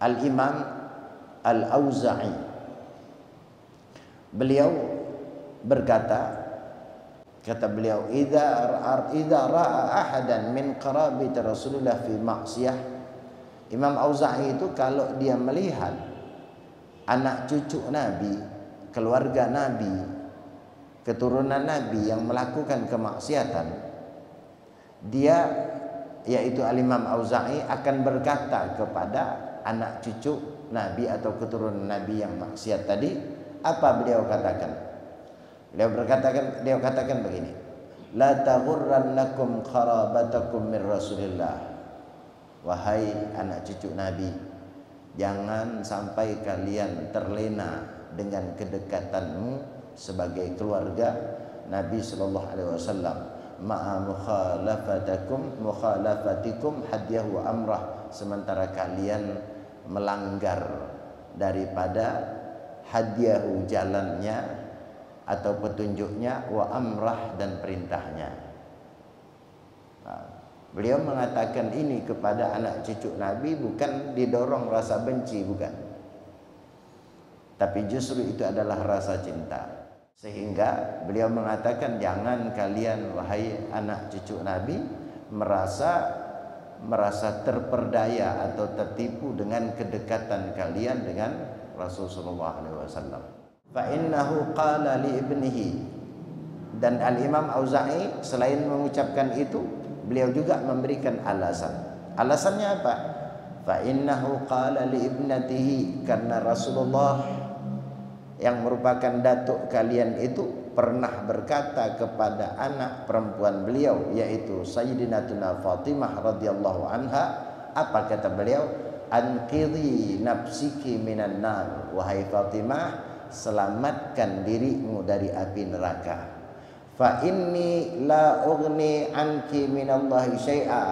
Al-Imam Al-Auza'i, beliau berkata, kata beliau, idza ra'a ahadan min qarabit Rasulullah fi ma'siyah. Imam Auza'i itu kalau dia melihat anak cucu Nabi, keluarga Nabi, keturunan Nabi yang melakukan kemaksiatan, dia, yaitu Al-Imam Auza'i, akan berkata kepada anak cucu Nabi atau keturunan Nabi yang maksiat tadi, apa beliau katakan? Beliau katakan begini, la taghurrannakum qarabatakum min Rasulillah. Wahai anak cucu Nabi, jangan sampai kalian terlena dengan kedekatanmu sebagai keluarga Nabi sallallahu alaihi wasallam, ma'a mukhalafatikum hadyahu amrah, sementara kalian melanggar daripada hadyahu, jalannya atau petunjuknya, wa amrah, dan perintahnya. Beliau mengatakan ini kepada anak cucu Nabi bukan didorong rasa benci, bukan, tapi justru itu adalah rasa cinta. Sehingga beliau mengatakan, jangan kalian wahai anak cucu Nabi merasa terperdaya atau tertipu dengan kedekatan kalian dengan Rasulullah SAW. Fa innahu qala li ibnihi, dan Al-Imam Auza'i selain mengucapkan itu, beliau juga memberikan alasan. Alasannya apa? Fa innahu qala li ibnatihi, karena Rasulullah yang merupakan datuk kalian itu pernah berkata kepada anak perempuan beliau, yaitu Sayyidinatuna Fatimah radhiyallahu anha. Apa kata beliau? Anqidhi nafsiki minan nar, wahai Fatimah, selamatkan dirimu dari api neraka. Fa inni la ughni anki minallahi syai'a,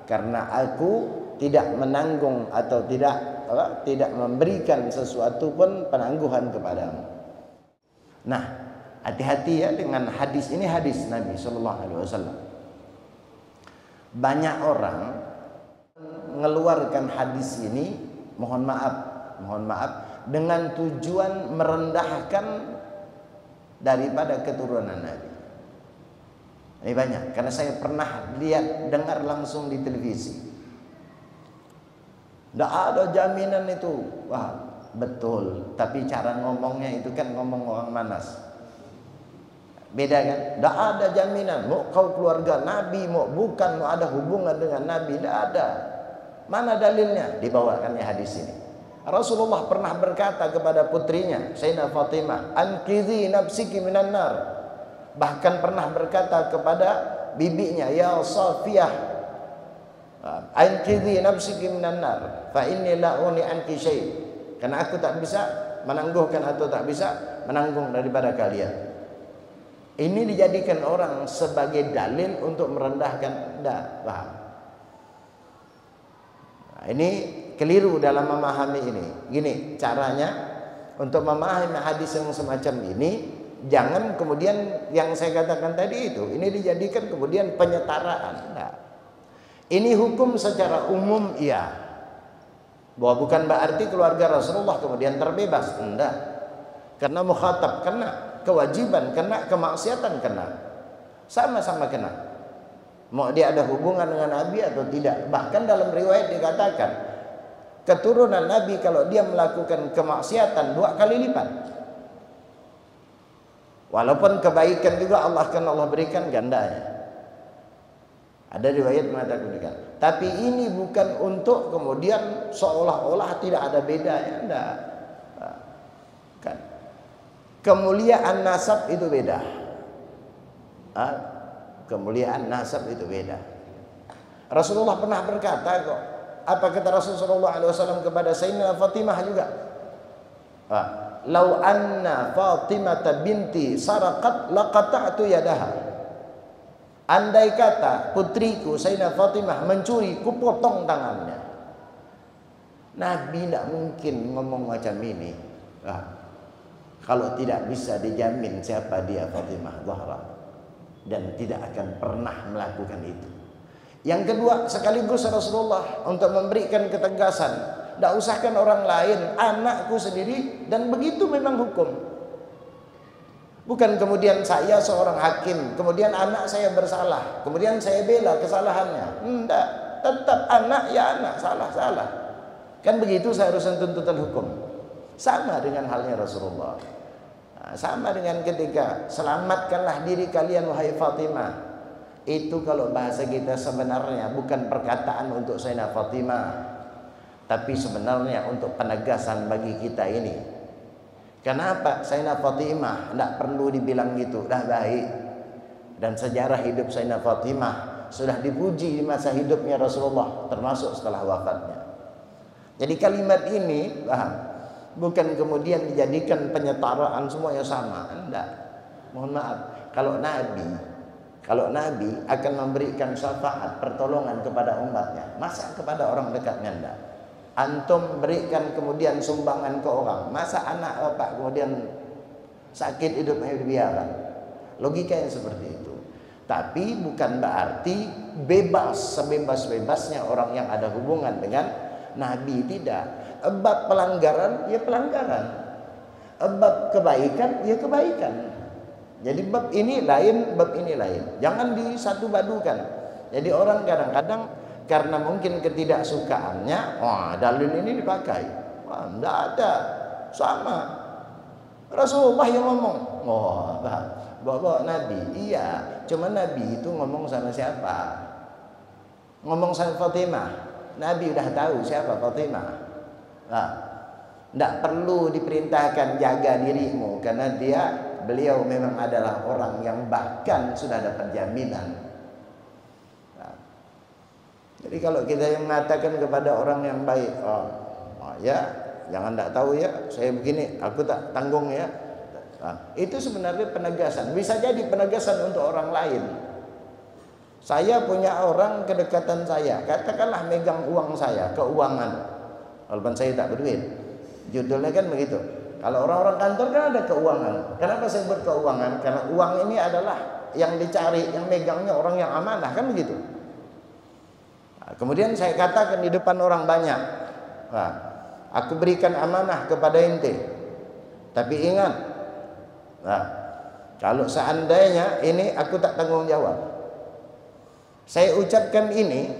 karena aku tidak menanggung atau tidak memberikan sesuatu pun penangguhan kepadamu. Nah, hati-hati ya dengan hadis ini, hadis Nabi sallallahu alaihi wasallam. Banyak orang mengeluarkan hadis ini, mohon maaf, dengan tujuan merendahkan daripada keturunan Nabi. Ini banyak, karena saya pernah dengar langsung di televisi. Tidak ada jaminan itu. Wah, betul, tapi cara ngomongnya itu kan ngomong orang manas. Beda kan? Tidak ada jaminan. Mau kau keluarga Nabi, mau bukan, mau ada hubungan dengan Nabi, tidak ada. Mana dalilnya? Dibawakannya hadis ini. Rasulullah pernah berkata kepada putrinya Sayyidah Fatimah, anqidhi nafsiki minan nar. Bahkan pernah berkata kepada bibinya, ya Safiyah, anqidhi nafsiki minan nar fa inni la uni anki syai', karena aku tak bisa menangguhkan atau tak bisa menanggung daripada kalian. Ini dijadikan orang sebagai dalil untuk merendahkan. Tidak paham. Nah, ini keliru dalam memahami ini. Gini caranya untuk memahami hadis yang semacam ini, jangan kemudian yang saya katakan tadi itu, ini dijadikan kemudian penyetaraan. Nah, ini hukum secara umum, iya, bahwa bukan berarti keluarga Rasulullah kemudian terbebas, enggak, karena mukhatab kena, kewajiban kena, kemaksiatan kena, sama-sama kena, mau dia ada hubungan dengan Nabi atau tidak. Bahkan dalam riwayat dikatakan, keturunan Nabi kalau dia melakukan kemaksiatan 2 kali lipat. Walaupun kebaikan juga Allah berikan gandanya. Ada riwayat mengatakan demikian. Tapi ini bukan untuk kemudian seolah-olah tidak ada bedanya. Enggak. Kan. Kemuliaan nasab itu beda. Kemuliaan nasab itu beda. Rasulullah pernah berkata kok. Apa kata Rasulullah SAW kepada Sayyidina Fatimah juga? Lau anna Fatimah binti saraqat laqata'tu yadaha. Andai kata putriku Sayyidina Fatimah mencuri, kupotong tangannya. Nabi tidak mungkin ngomong macam ini. Kalau tidak bisa dijamin siapa dia Fatimah Zahra, dan tidak akan pernah melakukan itu. Yang kedua, sekaligus Rasulullah untuk memberikan ketegasan, tidak usahkan orang lain, anakku sendiri. Dan begitu memang hukum. Bukan kemudian saya seorang hakim, kemudian anak saya bersalah, kemudian saya bela kesalahannya. Tidak, tetap anak ya anak, salah. Kan begitu seharusnya tuntutan hukum. Sama dengan halnya Rasulullah. Nah, sama dengan ketika selamatkanlah diri kalian wahai Fatimah. Itu kalau bahasa kita sebenarnya bukan perkataan untuk Sayyidah Fatimah, tapi sebenarnya untuk penegasan bagi kita ini. Kenapa Sayyidah Fatimah tidak perlu dibilang gitu, dah baik. Dan sejarah hidup Sayyidah Fatimah sudah dipuji di masa hidupnya Rasulullah, termasuk setelah wafatnya. Jadi kalimat ini, paham, bukan kemudian dijadikan penyetaraan semuanya sama. Tidak. Mohon maaf, kalau Nabi akan memberikan syafaat pertolongan kepada umatnya, masa kepada orang dekatnya tidak? Antum berikan kemudian sumbangan ke orang, masa anak bapak kemudian sakit hidupnya dibiarkan? Logika yang seperti itu. Tapi bukan berarti bebas, sebebas-bebasnya orang yang ada hubungan dengan Nabi, tidak. Bab pelanggaran, ya pelanggaran. Bab kebaikan, ya kebaikan. Jadi bab ini lain, bab ini lain. Jangan disatu badukan. Jadi orang kadang-kadang karena mungkin ketidaksukaannya, wah dalil ini dipakai. Wah, tidak ada. Sama. Rasulullah yang ngomong. Oh, bawa Nabi. Iya, cuma Nabi itu ngomong sama siapa? Ngomong sama Fatimah. Nabi udah tahu siapa Fatimah. Nah, tidak perlu diperintahkan jaga dirimu, karena beliau memang adalah orang yang bahkan sudah dapat jaminan. Nah, jadi kalau kita yang mengatakan kepada orang yang baik, ya jangan tidak tahu ya, saya begini, aku tak tanggung ya. Nah, itu sebenarnya penegasan. Bisa jadi penegasan untuk orang lain. Saya punya orang kedekatan saya, katakanlah megang uang saya, keuangan. Walaupun saya tak berduit. Judulnya kan begitu. Kalau orang-orang kantor kan ada keuangan. Kenapa saya sebut keuangan? Karena uang ini adalah yang dicari, yang megangnya orang yang amanah, kan begitu. Nah, kemudian saya katakan di depan orang banyak, nah, aku berikan amanah kepada ente. Tapi ingat, nah, kalau seandainya ini aku tak tanggung jawab. Saya ucapkan ini,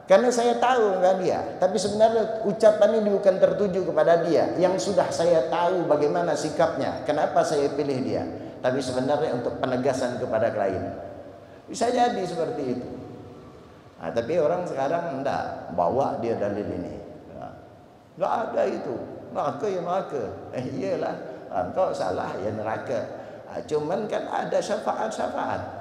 karena saya tahu enggak dia. Tapi sebenarnya ucapan ini bukan tertuju kepada dia, yang sudah saya tahu bagaimana sikapnya, kenapa saya pilih dia. Tapi sebenarnya untuk penegasan kepada klien. Bisa jadi seperti itu. Nah, tapi orang sekarang enggak bawa dia dalil ini. Enggak ada itu. Neraka ya neraka. Iyalah, engkau salah ya neraka. Cuman kan ada syafaat-syafaat.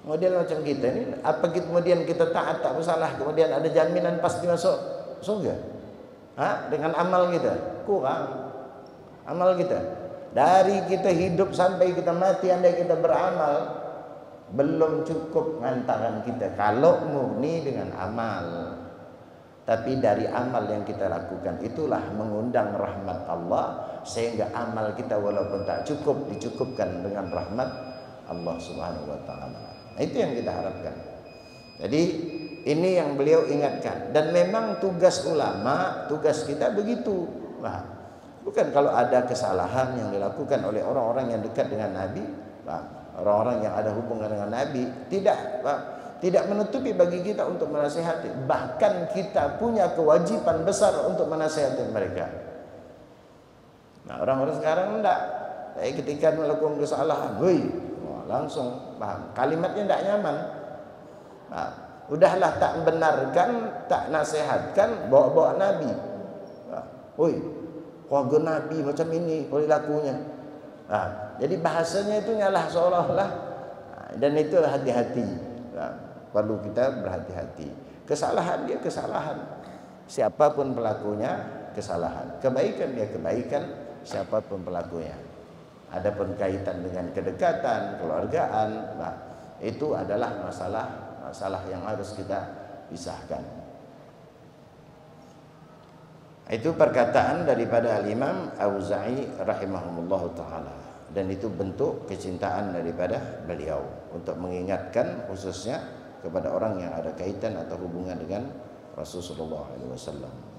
Model macam kita ini, apa kemudian kita taat tak bersalah, kemudian ada jaminan pasti masuk surga? Dengan amal kita kurang. Amal kita dari kita hidup sampai kita mati, andai kita beramal, belum cukup ngantaran kita kalau murni dengan amal. Tapi dari amal yang kita lakukan itulah mengundang rahmat Allah, sehingga amal kita walaupun tak cukup dicukupkan dengan rahmat Allah Subhanahu wa taala. Itu yang kita harapkan. Jadi ini yang beliau ingatkan. Dan memang tugas ulama, tugas kita begitu. Bukan kalau ada kesalahan yang dilakukan oleh orang-orang yang dekat dengan Nabi, orang-orang yang ada hubungan dengan Nabi, tidak menutupi bagi kita untuk menasihati. Bahkan kita punya kewajiban besar untuk menasihati mereka. Nah, orang-orang sekarang enggak. Ketika melakukan kesalahan, langsung paham, kalimatnya tidak nyaman. Udahlah tak membenarkan, tak nasihatkan, bawa-bawa Nabi. Keluarga Nabi macam ini perilakunya. Jadi bahasanya itu nyalah seolah-olah. Dan itu hati-hati. Perlu kita berhati-hati. Kesalahan dia kesalahan. Siapapun pelakunya kesalahan. Kebaikan dia kebaikan, siapapun pelakunya. Adapun kaitan dengan kedekatan, keluargaan, itu adalah masalah yang harus kita pisahkan. Itu perkataan daripada Al-Imam Auza'i rahimahumullah ta'ala. Dan itu bentuk kecintaan daripada beliau untuk mengingatkan khususnya kepada orang yang ada kaitan atau hubungan dengan Rasulullah SAW.